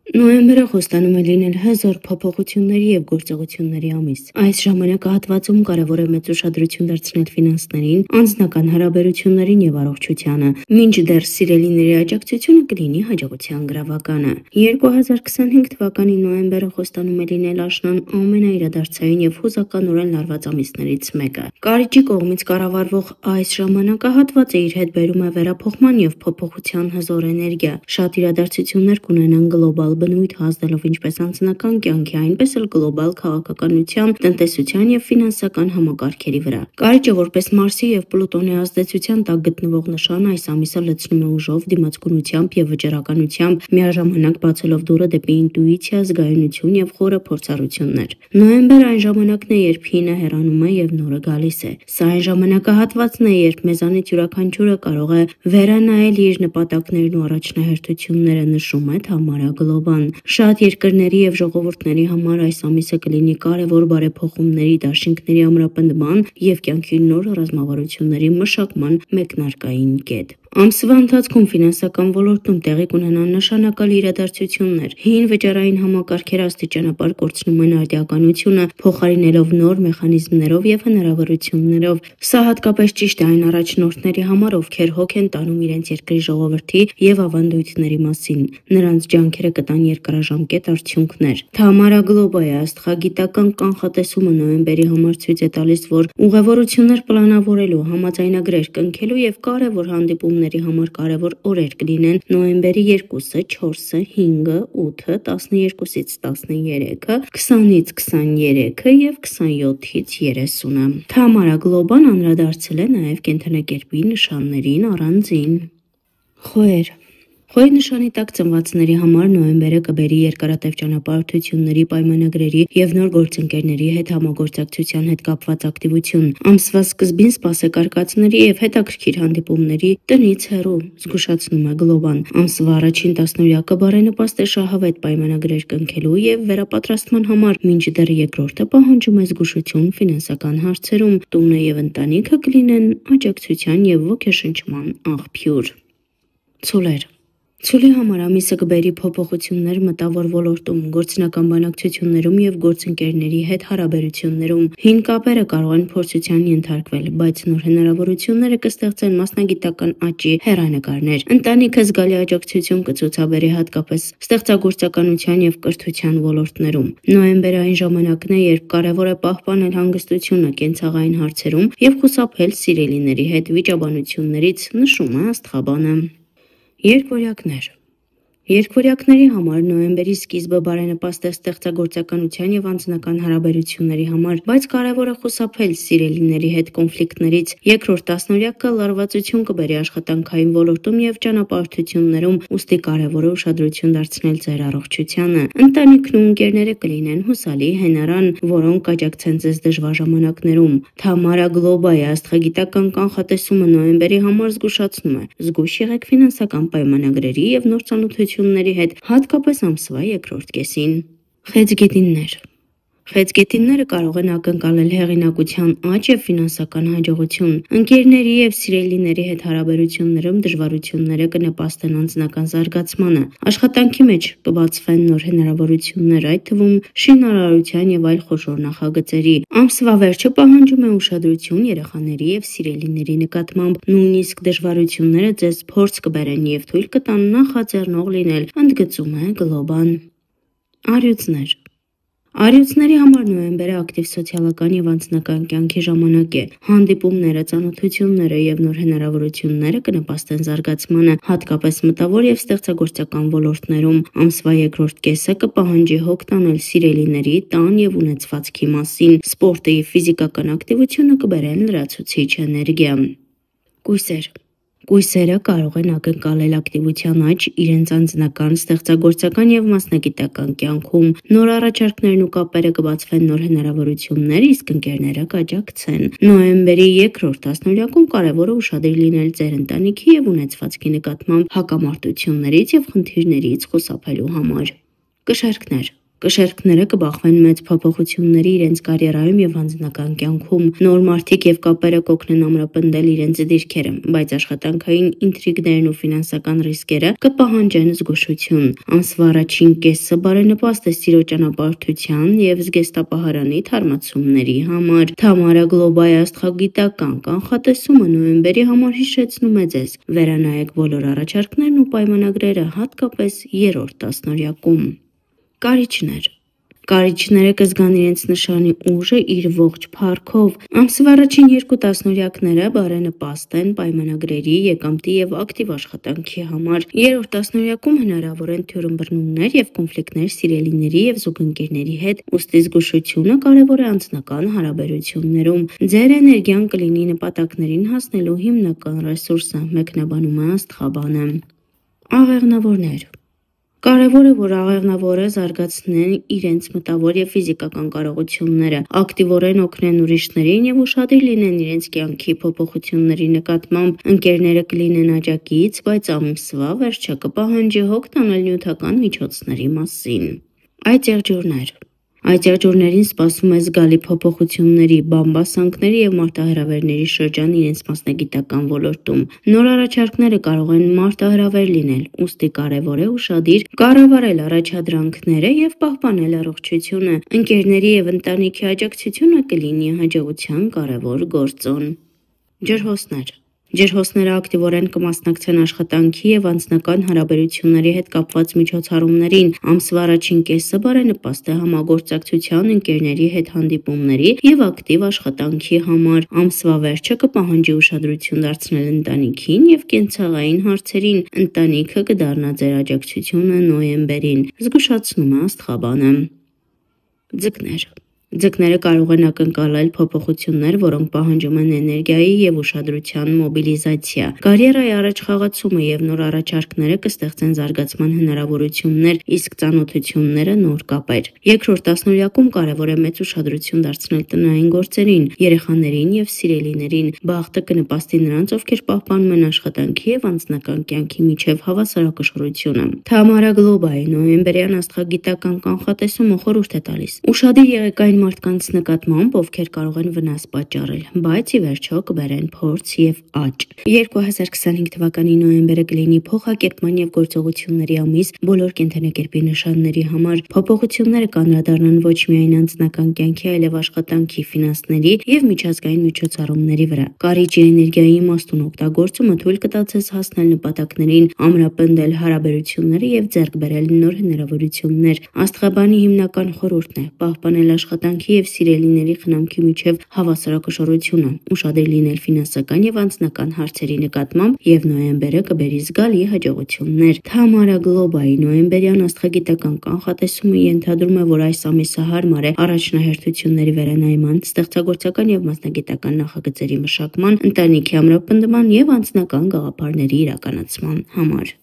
Նոյեմբերը խոստանում է լինել հզոր փոփոխությունների եւ գործողությունների ամիս։ Այս ժամանակահատվածում կարևոր է մեծ ուշադրություն դարձնել ֆինանսներին, անձնական հարաբերություններին եւ առողջությանը, մինչդեռ սիրելիների աջակցությունը կլինի հաջողության գրավականը։ 2025 թվականի նոյեմբերը խոստանում է լինել աշնան ամենաիրադարձային եւ հուզականորեն լարված ամիսներից մեկը։ Կարիճի կողմից կառավարվող այս ժամանակահատվածը իր հետ բերում է վերափոխման եւ փոփոխության հզոր էներգիա։ Շատ իրադարձություններ կունենան գլոբալ բնույթ հասնելով ինչպես անձնական կյանքի, այնպես էլ գլոբալ քաղաքականության, տնտեսության եւ ֆինանսական համակարգերի վրա։ Կարիճը որպես Մարսի եւ Պլուտոնի ազդեցության տակ գտնվող նշան այս ամիսը լցնում է ուժով, դիմացկունությամբ եւ վճռականությամբ, միաժամանակ բացելով դուռը դեպի ինտուիցիա, զգայունություն եւ խորը փորձառություններ։ Նոյեմբեր այն ժամանակն է, երբ հինը հեռանում է եւ նորը գալիս է։ Սա այն ժամանակահատվածն է, երբ մեզանից յուրաքանչյուրը կարող է վերանայել իր նպատակներն ու առաջնահերթությունները, նշում է Թամարա Գլոբան։ Շատ երկրների եւ ժողովուրդների համար այս ամիսը կլինի կարևոր բարեփոխումների, դաշինքների ամրապնդման եւ կյանքի նոր ռազմավարությունների մշակման մեկնարկային կետ։ Ամսվա ընթացքում ֆինանսական ոլորտում տեղի կունենան նշանակալի իրադարձություններ։ Հին վճարային համակարգերը աստիճանաբար կորցնում են արդիականությունը, փոխարինելով նոր մեխանիզմներով եւ հնարավորություններով։ Սա հատկապես ճիշտ է այն առաջնորդների համար, ովքեր հոգ են տանում իրենց երկրի ժողովրդի եւ ավանդույթների մասին։ Նրանց ջանքերը կտան երկարաժամկետ արդյունքներ։ Թամարա Գլոբայի աստղագիտական կանխատեսումը նոյեմբերի համար ցույց է տալիս, որ ուղևորություններ պլանավորելու, համաձայնագրեր կնքելու եւ կարևոր հանդիպումների համար կարևոր օրեր կլինեն նոյեմբերի 2-ը, 4-ը, 5-ը, 8-ը, 12-ից 13-ը, 20-ից 23-ը եւ 27-ից 30-ը։ Թամարա Գլոբան անդրադարձել է նաեւ կենդանակերպի նշաններին առանձին։ Խոյեր նշանի տակ ծնվածների համար նոյեմբերը կբերի երկարատև ճանապարհորդությունների, պայմանագրերի եւ նոր գործընկերների հետ համագործակցության հետ կապված ակտիվություն։ Ամսվա սկզբին սպասեք արկածների եւ հետաքրքիր հանդիպումների տնից հեռու, զգուշացնում է Գլոբան։ Ամսվա առաջին տասնօրյակը բարենպաստ է շահավետ պայմանագրեր կնքելու եւ վերապատրաստման համար, մինչդեռ երկրորդը պահանջում է զգուշություն ֆինանսական հարցերում։ Տունը եւ ընտանիքը կլինեն աջակցության եւ ոգեշնչման աղբյուր։ Ցուլի համար ամիսը կբերի փոփոխություններ մտավոր ոլորտում, գործնական բանակցություններում եւ գործընկերների հետ հարաբերություններում։ Հին կապերը կարող են փորձության ենթարկվել, բայց նոր հնարավորությունները կստեղծեն մասնագիտական աճի հեռանկարներ։ Ընտանիքը զգալի աջակցություն կցուցաբերի հատկապես ստեղծագործականության եւ կրթության ոլորտներում։ Նոյեմբերը այն ժամանակն է, երբ կարևոր է պահպանել հանգստությունը կենցաղային հարցերում եւ խուսափել սիրելիների հետ վիճաբանություններից, նշում է աստղաբանը։ Երկվորյակների համար նոյեմբերի սկիզբը բարենպաստ է ստեղծագործականության եւ անձնական հարաբերությունների համար, բայց կարևոր է խուսափել սիրելիների հետ կոնֆլիկտներից։ Երկրորդ տասնօրյակը լարվածություն կբերի աշխատանքային ոլորտում եւ ճանապարհորդություններում, ուստի կարևոր է ուշադրություն դարձնել ձեր առողջությանը։ Ընտանիքն ու ընկերները կլինեն հուսալի, հենարան, որոնք կաջակցեն ձեզ դժվար ժամանակներում։ Թամարա Գլոբայի աստղագիտական կանխատեսումը նոյեմբերի համար զգուշացնում է. զգույշ եղեք ֆինանսական պայմանագրերի եւ նոր ծանոթությունների հետ, հատկապես ամսվա երկրորդ կեսին։ Խեցգետինները կարող են ակնկալել հեղինակության աճ եւ ֆինանսական հաջողություն։ Ընկերների եւ սիրելիների հետ հարաբերություններում դժվարությունները կնպաստեն անձնական զարգացմանը։ Աշխատանքի մեջ կբացվեն նոր հնարավորություններ, այդ թվում շինարարության եւ այլ խոշոր նախագծերի։ Ամսվա վերջը պահանջում է ուշադրություն երեխաների եւ սիրելիների նկատմամբ։ Նույնիսկ դժվարությունները ձեզ փորձ կբերեն եւ թույլ կտան նախաձեռնող լինել, ընդգծում է Գլոբան։ Առյուծների համար նոյեմբերը ակտիվ սոցիալական եւ անձնական կյանքի ժամանակ է։ Հանդիպումները, ծանոթությունները եւ նոր հնարավորությունները կնպաստեն զարգացմանը, հատկապես մտավոր եւ ստեղծագործական ոլորտներում։ Ամսվա երկրորդ կեսը կպահանջի հոգ տանել սիրելիների, տան եւ ունեցվածքի մասին։ Սպորտը եւ ֆիզիկական ակտիվությունը կբերեն լրացուցիչ էներգիա։ Կույսերը կարող են ակնկալել ակտիվության աճ իրենց անձնական, ստեղծագործական եւ մասնագիտական կյանքում։ Նոր առաջարկներն ու կապերը կբացվեն նոր հնարավորություններ, իսկ ընկերները կաջակցեն։ Նոյեմբերի երկրորդ տասնօրյակում կարևոր է ուշադիր լինել ձեր ընտանիքի եւ ունեցվածքի նկատմամբ հակամարտություններից եւ խնդիրներից խուսափելու համար։ Կշեռքները կբախվեն մեծ փոփոխությունների իրենց կարիերայում եւ անձնական կյանքում։ Նոր մարդիկ եւ կապերը կօգնեն ամրապնդել իրենց դիրքերը, բայց աշխատանքային ինտրիգներն ու ֆինանսական ռիսկերը կպահանջեն զգուշություն։ Ամսվա առաջին կեսը բարենպաստ է սիրո ճանապարհորդության եւ զգեստապահարանի թարմացումների համար։ Թամարա Գլոբայի աստղագիտական կանխատեսումը նոյեմբերի համար հիշեցնում է ձեզ. վերանայեք բոլոր առաջարկներն ու պայմանագրերը, հատկապես երրորդ տասնօրյակում։ Կարիճները կզգան իրենց նշանի ուժը իր ողջ փառքով։ Ամսվա առաջին երկու տասնօրյակները բարենպաստ են պայմանագրերի, եկամտի եւ ակտիվ աշխատանքի համար։ Երրորդ տասնօրյակում հնարավոր են թյուրըմբռնումներ եւ կոնֆլիկտներ սիրելիների եւ զուգընկերների հետ, ուստի զգուշությունը կարեւոր է անձնական հարաբերություններում։ Ձեր էներգիան կլինի նպատակներին հասնելու հիմնական ռեսուրսը, մեկնաբանում է աստղաբանը։ Աղեղնավորներ։ Կարևոր է, որ աղեղնավորը զարգացնեն իրենց մտավոր եւ ֆիզիկական կարողությունները, ակտիվորեն օգնեն ուրիշներին եւ ուշադիր լինեն իրենց կյանքի փոփոխությունների նկատմամբ։ Ընկերները կլինեն աջակից, բայց ամսվա վերջը կպահանջի հոգ տանել նյութական միջոցների մասին։ Այդ եղջյուրներին սպասում է զգալի փոփոխությունների, բամբասանքների եւ մարտահրավերների շրջան իրենց մասնագիտական ոլորտում։ Նոր առաջարկները կարող են մարտահրավեր լինել, ուստի կարևոր է ուշադիր կառավարել առաջադրանքները եւ պահպանել առողջությունը։ Ընկերների եւ ընտանիքի աջակցությունը կլինի հաջողության կարևոր գործոն։ Ջրհոսները ակտիվորեն կմասնակցեն աշխատանքի եւ անձնական հարաբերությունների հետ կապված միջոցառումներին։ Ամսվա առաջին կեսը բարենպաստ է համագործակցության, ընկերների հետ հանդիպումների եւ ակտիվ աշխատանքի համար։ Ամսվա վերջը կպահանջի ուշադրություն դարձնել ընտանիքին եւ կենցաղային հարցերին։ Ընտանիքը կդառնա ձեր աջակցությունը նոյեմբերին, զգուշացնում է աստղաբանը։ Ձկները կարող են ակնկալել փոփոխություններ, որոնք պահանջում են էներգիայի եւ ուշադրության մոբիլիզացիա։ Կարիերայի առաջխաղացումը եւ նոր առաջարկները կստեղծեն զարգացման հնարավորություններ, իսկ ծանոթությունները նոր կապեր։ Երկրորդ տասնօրյակում կարևոր է մեծ ուշադրություն դարձնել տնային գործերին, երեխաներին եւ սիրելիներին։ Բախտը կնպաստի նրանց, ովքեր պահպանում են աշխատանքի եւ անձնական կյանքի միջև հավասարակշռությունը։ Թամարա Գլոբայի նոյեմբերյան աստղագիտական կանխատեսումը խորհուրդ է տալիս. ուշադիր եղեք այն մարդկանց նկատմամբ, ովքեր կարող են վնաս պատճառել, բայց ի վերջո կբերեն փորձ եւ աճ։ 2025 թվականի նոյեմբերը կլինի փոխակերպման եւ գործողությունների ամիս բոլոր կենդանակերպի նշանների համար։ Փոփոխությունները կանդրադառնան ոչ միայն անձնական կյանքի, այլև աշխատանքի, ֆինանսների եւ միջազգային միջոցառումների վրա։ Կարիճի էներգիայի իմաստուն օգտագործումը թույլ կտա ձեզ հասնել նպատակներին, ամրապնդել հարաբերությունները եւ ձեռք բերել նոր հնարավորություններ։ Աստղաբանի հիմնական խորհուրդն է պահպանել աշխատանքի եւ սիրելիների խնամքի միջև հավասարակշռությունը, ուշադիր լինել ֆինանսական եւ անձնական հարցերի նկատմամբ եւ նոյեմբերը կբերի զգալի հաջողություններ։ Թամարա Գլոբայի նոյեմբերյան աստղագիտական կանխատեսումը ենթադրում է, որ այս ամիսը հարմար է առաջնահերթությունների վերանայման, ստեղծագործական եւ մասնագիտական նախագծերի մշակման, ընտանիքի ամրապնդման եւ անձնական գաղափարների իրականացման համար։